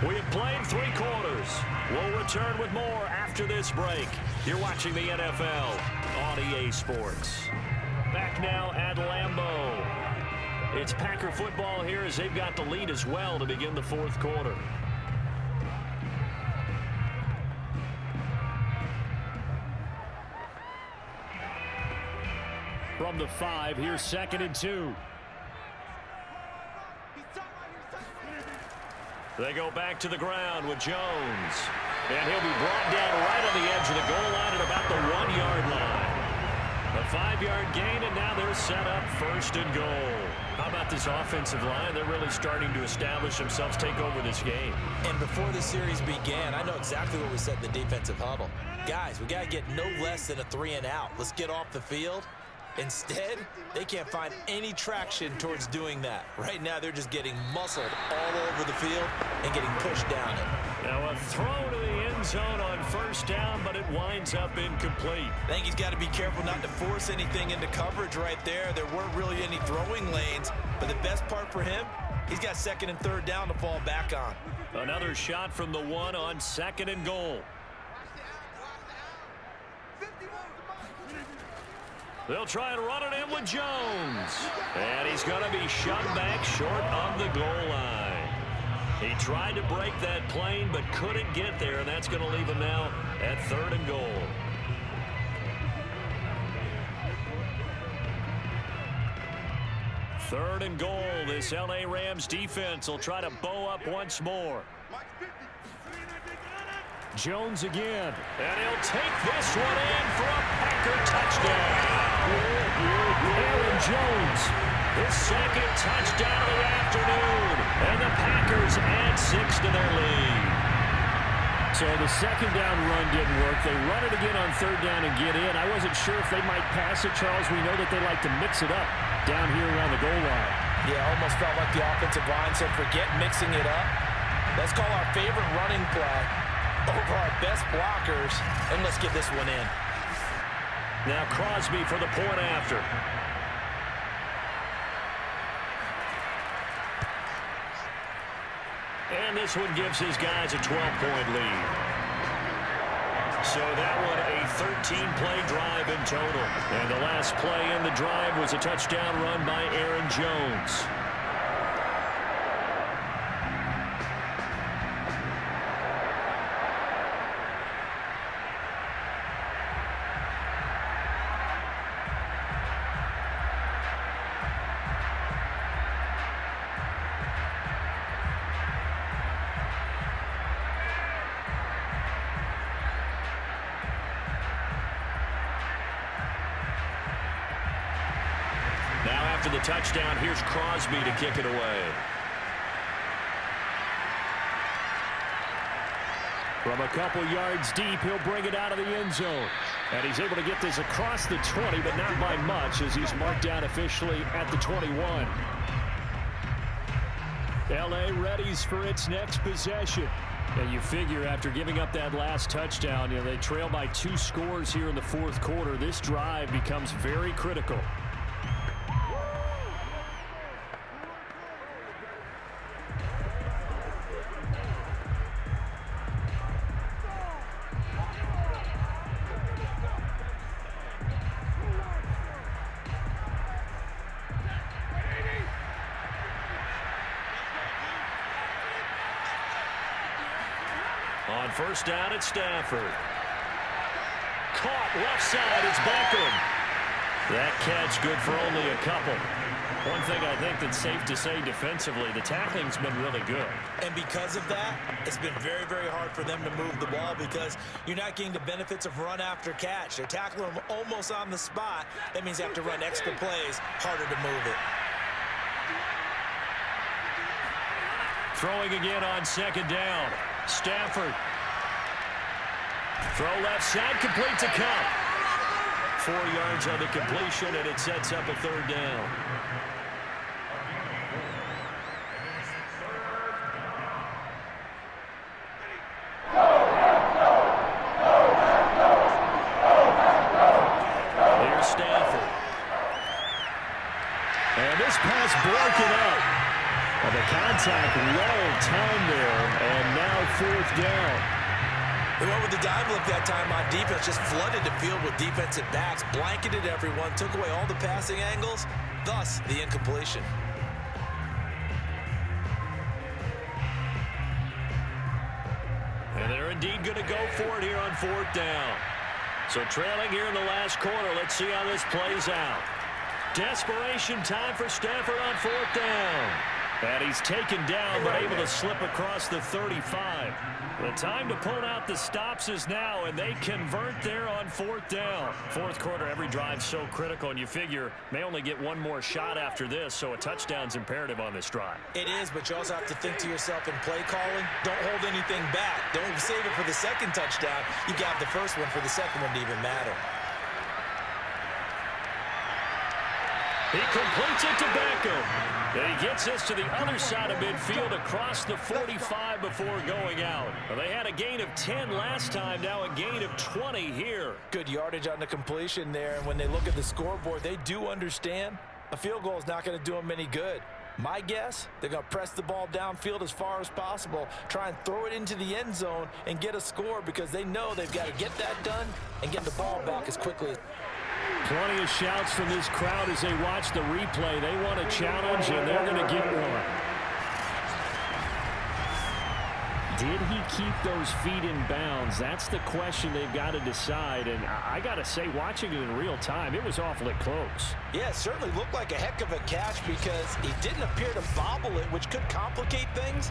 We have played 3 quarters. We'll return with more after this break. You're watching the NFL on EA Sports. Back now at Lambeau. It's Packer football here as they've got the lead as well to begin the 4th quarter. From the 5, here's 2nd and 2. They go back to the ground with Jones. And he'll be brought down right on the edge of the goal line at about the 1-yard line. A 5-yard gain, and now they're set up 1st and goal. How about this offensive line? They're really starting to establish themselves, take over this game. And before the series began, I know exactly what we said in the defensive huddle. Guys, we got to get no less than a 3 and out. Let's get off the field. Instead, they can't find any traction towards doing that. Right now, they're just getting muscled all over the field and getting pushed down it. Now a throw to the end zone on 1st down, but it winds up incomplete. I think he's got to be careful not to force anything into coverage right there. There weren't really any throwing lanes, but the best part for him, he's got 2nd and 3rd down to fall back on. Another shot from the 1 on 2nd and goal. They'll try and run it in with Jones. And he's going to be shoved back short of the goal line. He tried to break that plane but couldn't get there, and that's going to leave him now at 3rd and goal. Third and goal. This L.A. Rams defense will try to bow up once more. Jones again. And he'll take this one in for a Packer touchdown. Aaron Jones. His 2nd touchdown of the afternoon. And the Packers add 6 to their lead. So the second down run didn't work. They run it again on third down and get in. I wasn't sure if they might pass it, Charles. We know that they like to mix it up down here around the goal line. Yeah, almost felt like the offensive line said, forget mixing it up. Let's call our favorite running play over our best blockers, and let's get this one in. Now Crosby for the point after. And this one gives his guys a 12-point lead. So that one a 13-play drive in total. And the last play in the drive was a touchdown run by Aaron Jones. After the touchdown, here's Crosby to kick it away. From a couple yards deep, he'll bring it out of the end zone. And he's able to get this across the 20, but not by much, as he's marked down officially at the 21. L.A. readies for its next possession. And you figure after giving up that last touchdown, they trail by 2 scores here in the fourth quarter. This drive becomes very critical. On first down, it's Stafford. Caught left side, it's Beckham. That catch good for only a couple. One thing I think that's safe to say defensively, the tackling's been really good. And because of that, it's been very, very hard for them to move the ball because you're not getting the benefits of run after catch. They're tackling them almost on the spot. That means they have to run extra plays, harder to move it. Throwing again on second down. Stafford. Throw left side, complete to Cup. 4 yards on the completion, and it sets up a third down. Here's Stafford. And this pass broken up. The contact well timed there, and now fourth down. They went with the dive look that time on defense, just flooded the field with defensive backs, blanketed everyone, took away all the passing angles, thus the incompletion. And they're indeed going to go for it here on fourth down. So trailing here in the last quarter, let's see how this plays out. Desperation time for Stafford on fourth down. And he's taken down, but able to slip across the 35. The time to pull out the stops is now, and they convert there on fourth down. Fourth quarter, every drive's so critical, and you figure may only get one more shot after this, so a touchdown's imperative on this drive. It is, but you also have to think to yourself in play calling, don't hold anything back. Don't save it for the second touchdown. You got the first one for the second one to even matter. He completes it to Beckham. And he gets us to the other side of midfield across the 45 before going out. Well, they had a gain of 10 last time, now a gain of 20 here. Good yardage on the completion there, and when they look at the scoreboard, they do understand a field goal is not going to do them any good. My guess, they're going to press the ball downfield as far as possible, try and throw it into the end zone and get a score because they know they've got to get that done and get the ball back as quickly as possible. Plenty of shouts from this crowd as they watch the replay. They want a challenge, and they're going to get one. Did he keep those feet in bounds? That's the question they've got to decide. And I got to say, watching it in real time, it was awfully close. Yeah, it certainly looked like a heck of a catch because he didn't appear to bobble it, which could complicate things.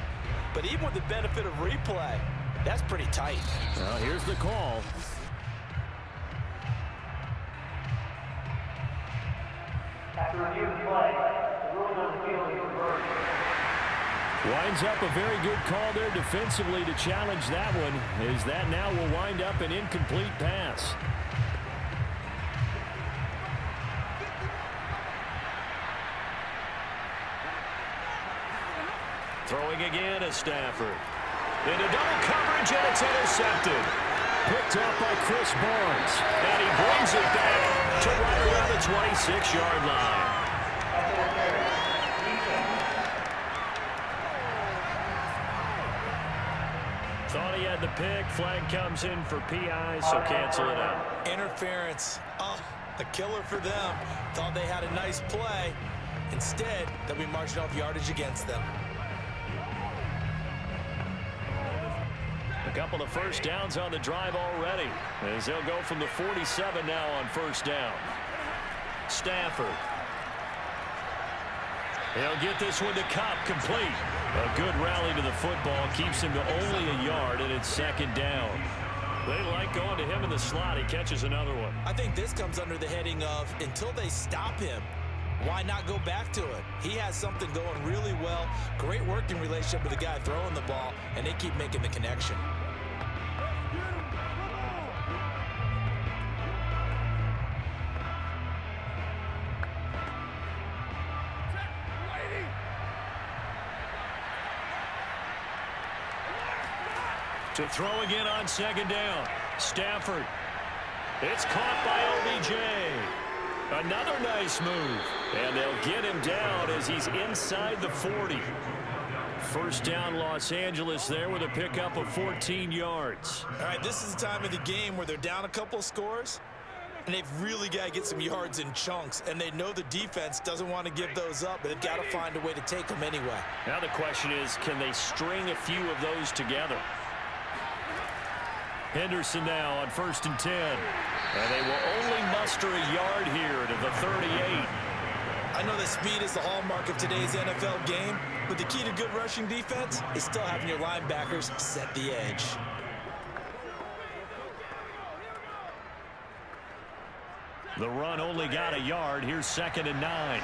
But even with the benefit of replay, that's pretty tight. Well, here's the call. After review play, the rules on the field is reversed. Winds up a very good call there defensively to challenge that one, as that now will wind up an incomplete pass. Throwing again is Stafford. Into double coverage, and it's intercepted. Picked up by Chris Barnes. And he brings it back to right around the 26-yard line. Thought he had the pick. Flag comes in for PI, so cancel it out. Interference. Oh, a killer for them. Thought they had a nice play. Instead, they'll be marching off yardage against them. A couple of first downs on the drive already, as they'll go from the 47 now on first down. Stafford. He'll get this one to Cup, complete. A good rally to the football, keeps him to only a yard, and it's second down. They like going to him in the slot. He catches another one. I think this comes under the heading of, until they stop him, why not go back to it? He has something going really well. Great working relationship with the guy throwing the ball, and they keep making the connection. To throw again on second down. Stafford. It's caught by OBJ. Another nice move. And they'll get him down as he's inside the 40. First down Los Angeles there with a pickup of 14 yards. All right, this is the time of the game where they're down a couple of scores, and they've really got to get some yards in chunks, and they know the defense doesn't want to give those up, but they've got to find a way to take them anyway. Now the question is, can they string a few of those together? Henderson now on 1st and 10. And they will only muster a yard here to the 38. I know that speed is the hallmark of today's NFL game, but the key to good rushing defense is still having your linebackers set the edge. The run only got a yard. Here's 2nd and 9.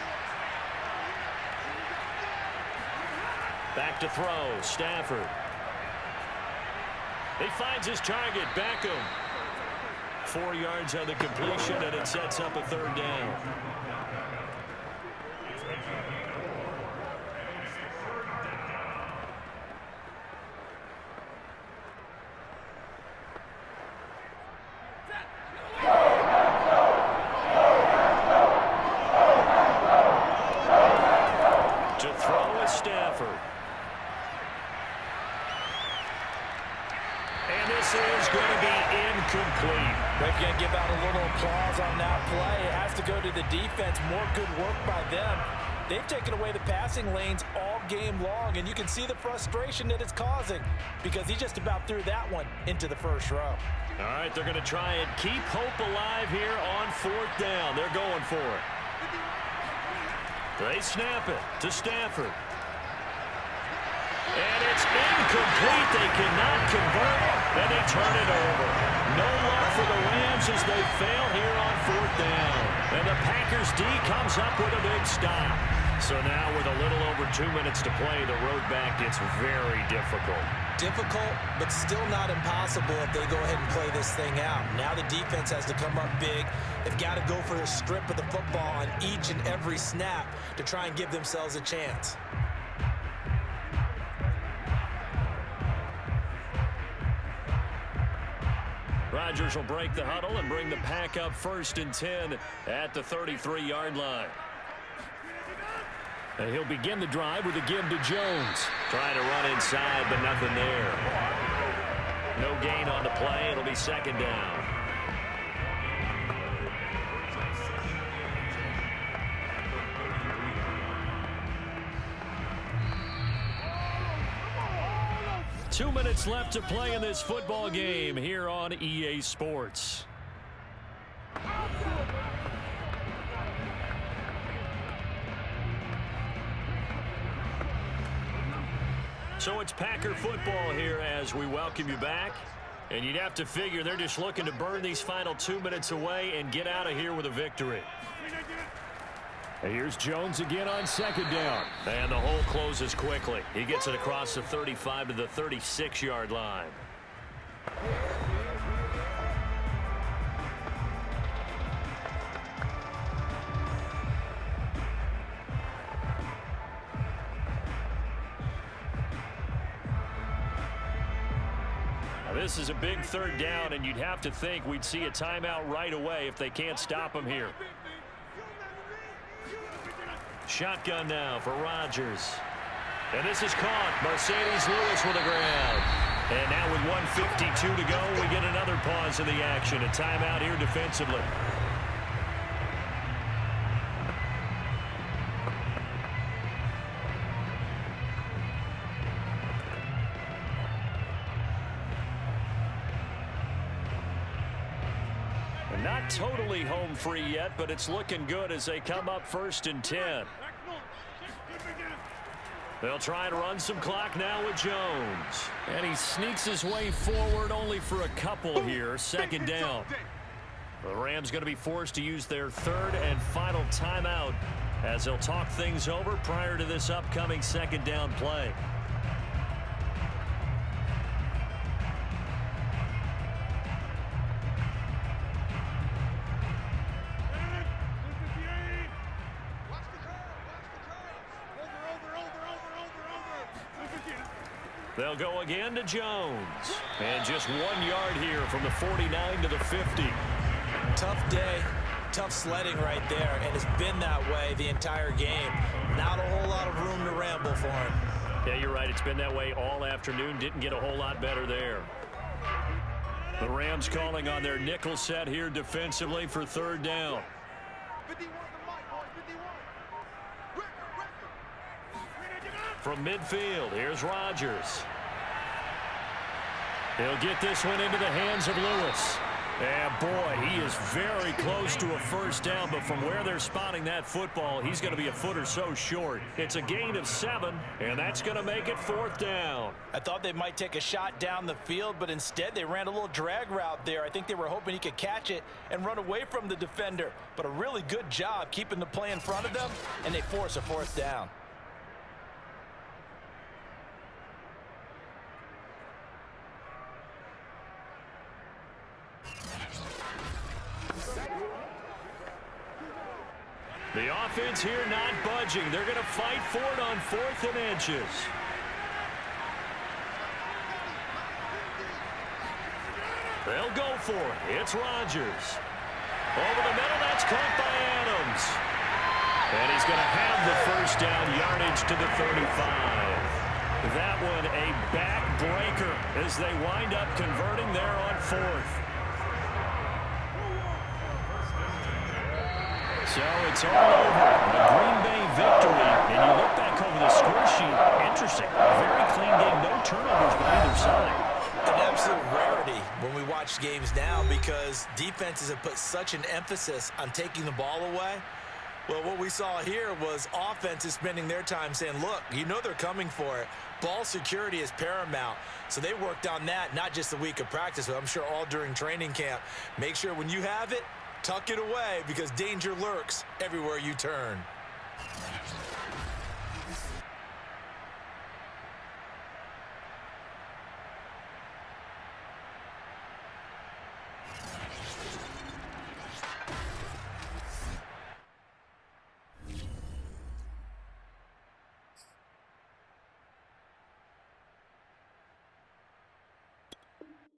Back to throw. Stafford. He finds his target. Beckham. 4 yards on the completion, and it sets up a 3rd down. To throw is Stafford. And this is going to be incomplete. They're going to give out a little applause on that play. It has to go to the defense. More good work by them. They've taken away the passing lanes all game long, and you can see the frustration that it's causing because he just about threw that one into the first row. All right, they're going to try and keep hope alive here on 4th down. They're going for it. They snap it to Stafford. And it's incomplete. They cannot convert, and they turn it over. No luck for the Rams as they fail here on 4th down. And the Packers D comes up with a big stop. So now with a little over 2 minutes to play, the road back gets very difficult. Difficult, but still not impossible if they go ahead and play this thing out. Now the defense has to come up big. They've got to go for a strip of the football on each and every snap to try and give themselves a chance. Rodgers will break the huddle and bring the pack up 1st and 10 at the 33-yard line. And he'll begin the drive with a give to Jones. Trying to run inside, but nothing there. No gain on the play. It'll be 2nd down. Two minutes left to play in this football game here on EA Sports. So it's Packer football here as we welcome you back. And you'd have to figure they're just looking to burn these final 2 minutes away and get out of here with a victory. And here's Jones again on second down. And the hole closes quickly. He gets it across the 35 to the 36-yard line. This is a big third down, and you'd have to think we'd see a timeout right away if they can't stop him here. Shotgun now for Rodgers. And this is caught. Mercedes Lewis with a grab. And now with 1:52 to go, we get another pause in the action. A timeout here defensively. Not totally home free yet, but it's looking good as they come up 1st and 10. They'll try and run some clock now with Jones. And he sneaks his way forward only for a couple here. 2nd down. The Rams going to be forced to use their 3rd and final timeout as they'll talk things over prior to this upcoming 2nd down play. They'll go again to Jones. And just 1 yard here from the 49 to the 50. Tough day, tough sledding right there, and it's been that way the entire game. Not a whole lot of room to ramble for him. Yeah, you're right. It's been that way all afternoon. Didn't get a whole lot better there. The Rams calling on their nickel set here defensively for 3rd down. From midfield, here's Rodgers. He'll get this one into the hands of Lewis. And boy, he is very close to a 1st down, but from where they're spotting that football, he's going to be a foot or so short. It's a gain of 7, and that's going to make it 4th down. I thought they might take a shot down the field, but instead they ran a little drag route there. I think they were hoping he could catch it and run away from the defender, but a really good job keeping the play in front of them, and they force a 4th down. The offense here not budging. They're going to fight for it on 4th and inches. They'll go for it. It's Rodgers. Over the middle, that's caught by Adams. And he's going to have the 1st down yardage to the 35. That one a backbreaker as they wind up converting there on 4th. So it's all over. A Green Bay victory. And you look back over the score sheet. Interesting. Very clean game. No turnovers by either side. An absolute rarity when we watch games now because defenses have put such an emphasis on taking the ball away. Well, what we saw here was offenses spending their time saying, look, you know they're coming for it. Ball security is paramount. So they worked on that, not just a week of practice, but I'm sure all during training camp. Make sure when you have it, tuck it away because danger lurks everywhere you turn.